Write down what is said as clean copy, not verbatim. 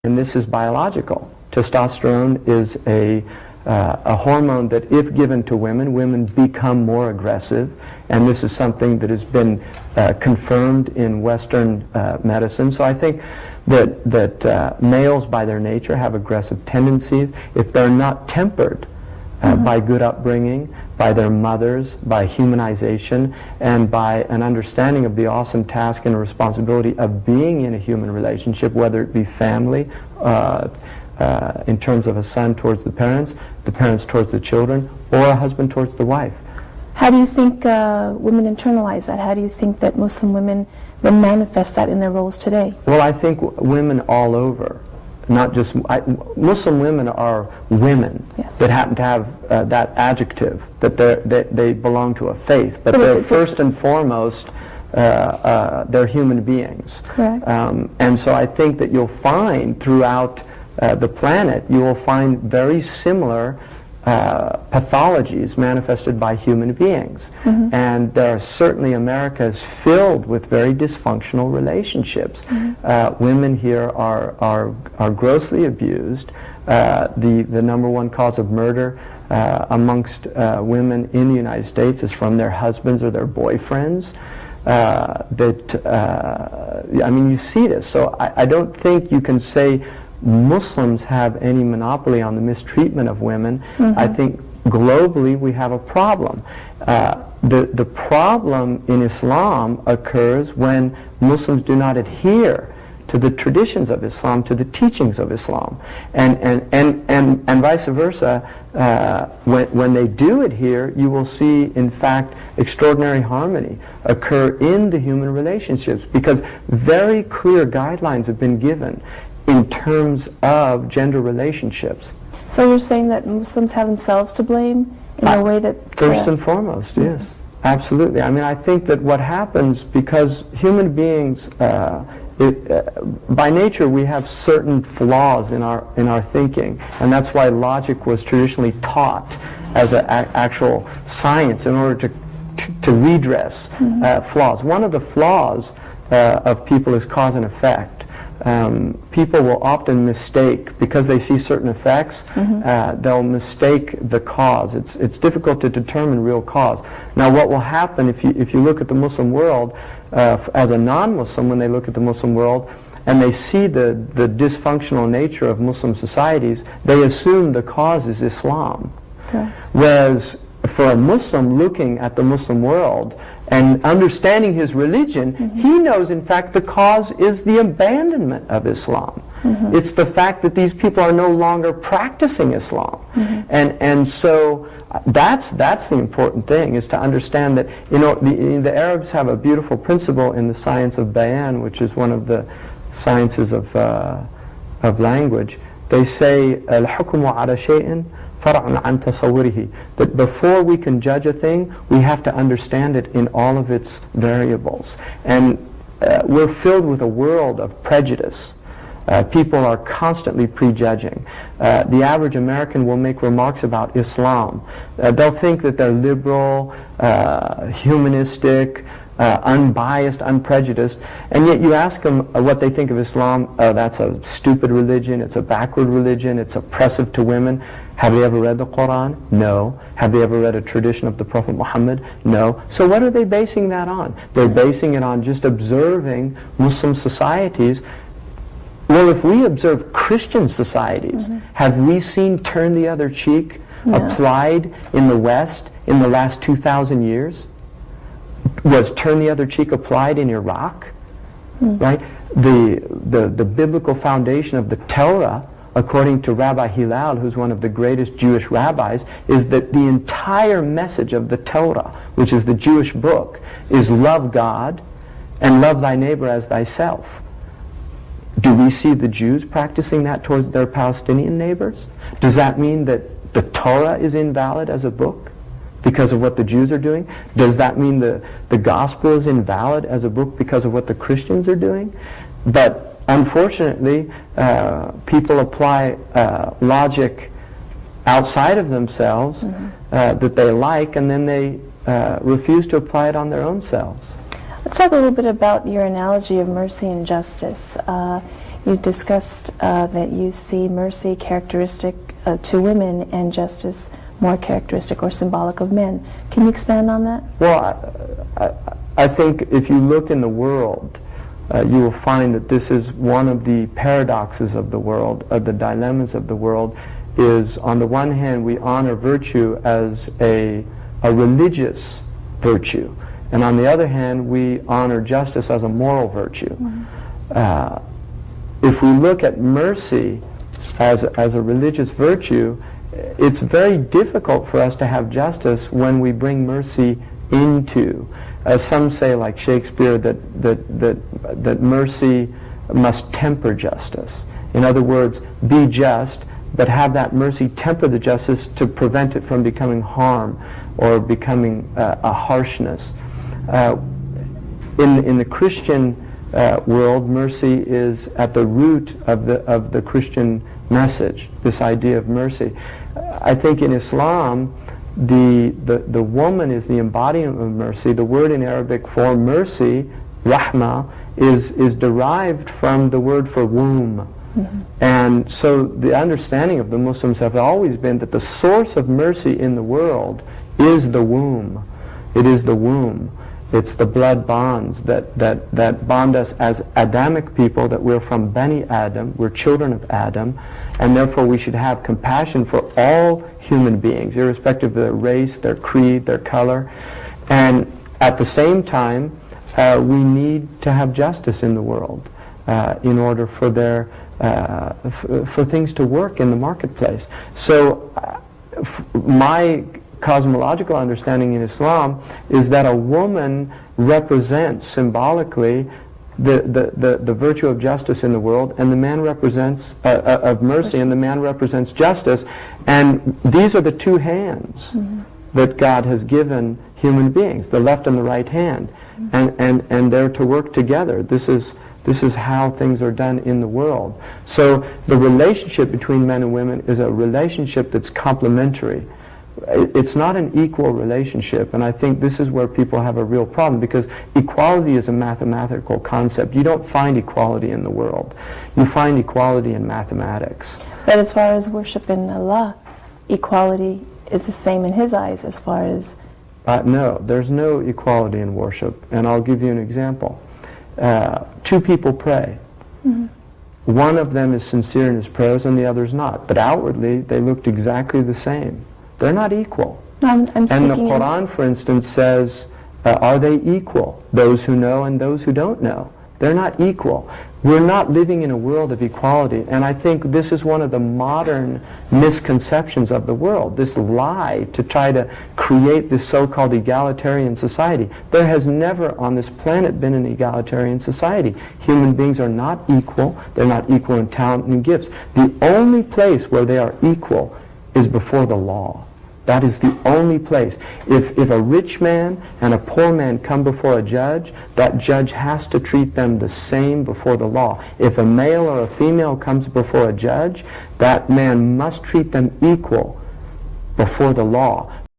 And this is biological. Testosterone is a hormone that, if given to women, women become more aggressive, and this is something that has been confirmed in Western medicine. So I think that males, by their nature, have aggressive tendencies. If they're not tempered by good upbringing, by their mothers, by humanization, and by an understanding of the awesome task and responsibility of being in a human relationship, whether it be family, in terms of a son towards the parents towards the children, or a husband towards the wife. How do you think women internalize that? How do you think that Muslim women then manifest that in their roles today? Well, I think women all over, not just Muslim women are women that happen to have that adjective, that they belong to a faith, but they're first and foremost they're human beings. Correct. And so I think that you'll find throughout the planet, you will find very similar pathologies manifested by human beings. And there are certainly, America is filled with very dysfunctional relationships. Women here are grossly abused. The number one cause of murder amongst women in the United States is from their husbands or their boyfriends. I mean, you see this. So I don't think you can say Muslims have any monopoly on the mistreatment of women. I think globally we have a problem. The problem in Islam occurs when Muslims do not adhere to the traditions of Islam, to the teachings of Islam, and vice versa. When they do adhere, you will see, in fact, extraordinary harmony occur in the human relationships, because very clear guidelines have been given in terms of gender relationships. So you're saying that Muslims have themselves to blame in a way that... First and foremost, yes. Absolutely. I mean, I think that what happens, because human beings, by nature we have certain flaws in our thinking, and that's why logic was traditionally taught as an actual science in order to redress flaws. One of the flaws of people is cause and effect. People will often mistake, because they see certain effects, they'll mistake the cause. It's difficult to determine real cause. Now, what will happen if you look at the Muslim world, as a non-Muslim, when they look at the Muslim world and they see the dysfunctional nature of Muslim societies, they assume the cause is Islam. Okay. Whereas for a Muslim looking at the Muslim world and understanding his religion, he knows, in fact, the cause is the abandonment of Islam. It's the fact that these people are no longer practicing Islam. And so that's the important thing, is to understand that, you know, the Arabs have a beautiful principle in the science of bayan, which is one of the sciences of language. They say, al-hukmu ala shay'in far'un an tasawwurihi, that before we can judge a thing, we have to understand it in all of its variables. And we're filled with a world of prejudice. People are constantly prejudging. The average American will make remarks about Islam. They'll think that they're liberal, humanistic, unbiased, unprejudiced, and yet you ask them what they think of Islam. Oh, that's a stupid religion, it's a backward religion, it's oppressive to women. Have they ever read the Quran? No. Have they ever read a tradition of the Prophet Muhammad? No. So what are they basing that on? They're basing it on just observing Muslim societies. Well, if we observe Christian societies, have we seen turn the other cheek applied in the West in the last 2,000 years? Was turn the other cheek applied in Iraq? Right? The biblical foundation of the Torah, according to Rabbi Hillel, who's one of the greatest Jewish rabbis, is that the entire message of the Torah, which is the Jewish book, is love God and love thy neighbor as thyself. Do we see the Jews practicing that towards their Palestinian neighbors? Does that mean that the Torah is invalid as a book because of what the Jews are doing? Does that mean the gospel is invalid as a book because of what the Christians are doing? But unfortunately, people apply logic outside of themselves that they like, and then they refuse to apply it on their own selves. Let's talk a little bit about your analogy of mercy and justice. You discussed that you see mercy characteristic to women and justice more characteristic or symbolic of men. Can you expand on that? Well, I think if you look in the world, you will find that this is one of the paradoxes of the world, the dilemmas of the world, is on the one hand we honor virtue as a religious virtue, and on the other hand we honor justice as a moral virtue. If we look at mercy as a religious virtue, it's very difficult for us to have justice when we bring mercy into. As some say, like Shakespeare, that mercy must temper justice. In other words, be just, but have that mercy temper the justice to prevent it from becoming harm or becoming a harshness. In the Christian world, mercy is at the root of the Christian message, this idea of mercy. I think in Islam, the woman is the embodiment of mercy. The word in Arabic for mercy, rahmah, is derived from the word for womb. And so the understanding of the Muslims have always been that the source of mercy in the world is the womb. It is the womb. It's the blood bonds that bond us as Adamic people, that we're from Bani Adam, we're children of Adam, and therefore we should have compassion for all human beings, irrespective of their race, their creed, their color. And at the same time, we need to have justice in the world in order for for things to work in the marketplace. So my cosmological understanding in Islam is that a woman represents symbolically the virtue of justice in the world, and the man represents of mercy, and the man represents justice, and these are the two hands that God has given human beings, the left and the right hand, and they're to work together. This is how things are done in the world. So the relationship between men and women is a relationship that's complementary. It's not an equal relationship, and I think this is where people have a real problem, because equality is a mathematical concept. You don't find equality in the world. You find equality in mathematics. But as far as worship in Allah, equality is the same in His eyes as far as... No, there's no equality in worship, and I'll give you an example. Two people pray. One of them is sincere in his prayers and the other's not, but outwardly they looked exactly the same. They're not equal. I'm and the Quran, for instance, says, are they equal? Those who know and those who don't know. They're not equal. We're not living in a world of equality, and I think this is one of the modern misconceptions of the world, this lie to try to create this so-called egalitarian society. There has never on this planet been an egalitarian society. Human beings are not equal. They're not equal in talent and gifts. The only place where they are equal is before the law. That is the only place. If a rich man and a poor man come before a judge, that judge has to treat them the same before the law. If a male or a female comes before a judge, that man must treat them equal before the law.